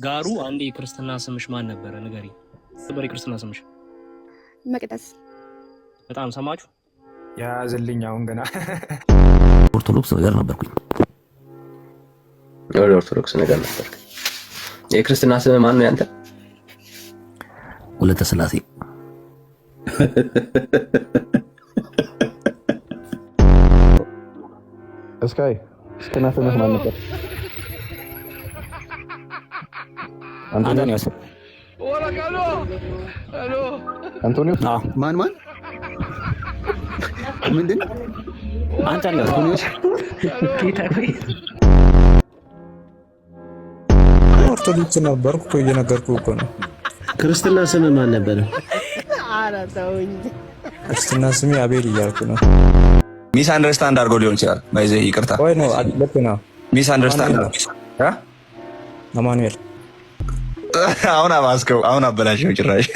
ጋሩ አንዴ የክርስትና ስምሽ ማን ነበረ? ንገሪ። ነበር የክርስትና ስምሽ? መቅደስ። በጣም ሰማችሁ? ያዝልኝ። አሁን ገና ኦርቶዶክስ ነገር ነበርኩኝ። ኦርቶዶክስ ነገር ነበርኩ። የክርስትና ስም ማን ነው ያንተ? ወለተ ስላሴ። እስካይ ክርስትና ስምህ ማን ነበር? አንቶኒዮስ። አንቶኒዮስ? አዎ። ማን ምንድን? አንቶኒዮስ። ኦርቶዶክስ ነበርኩ እኮ እየነገርኩህ እኮ ነው። ክርስትና ስምህ ማን ነበር? ኧረ ተው እንጂ። ክርስትና ስሜ አቤል እያልኩ ነው። ሚስ አንደርስታንድ አድርጎ ሊሆን ይችላል። ባይዘ ይቅርታ። ወይ ነው ልክ ነው። ሚስ አንደርስታንድ አማኑኤል። አሁን አባስከው፣ አሁን አበላሽው ጭራሽ።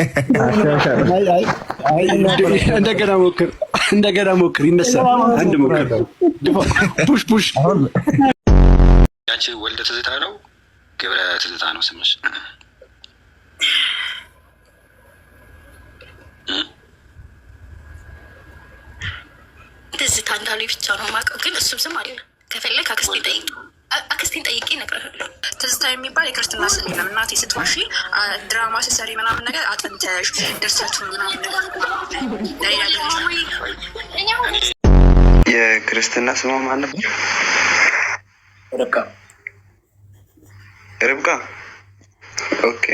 እንደገና ሞክር። ይነሳል። አንድ ሞክር። ፑሽ። ያቺ ወልደ ትዝታ ነው ግብረ ትዝታ ነው ስምሽ? ትዝታ እንዳሉ ብቻ ነው የማውቀው፣ ግን እሱም ስም አለ። ከፈለክ አክስቴን ጠይቄ እነግርሃለሁ። ትዝታ የሚባል የክርስትና ስም የለም። እናቴ ስትዋሺ ድራማ ስትሰሪ ምናምን ነገር አጥንተሽ ድርሰቱን ምናምን ነገር የክርስትና ስሟ ማን ነበር? ርብቃ። ኦኬ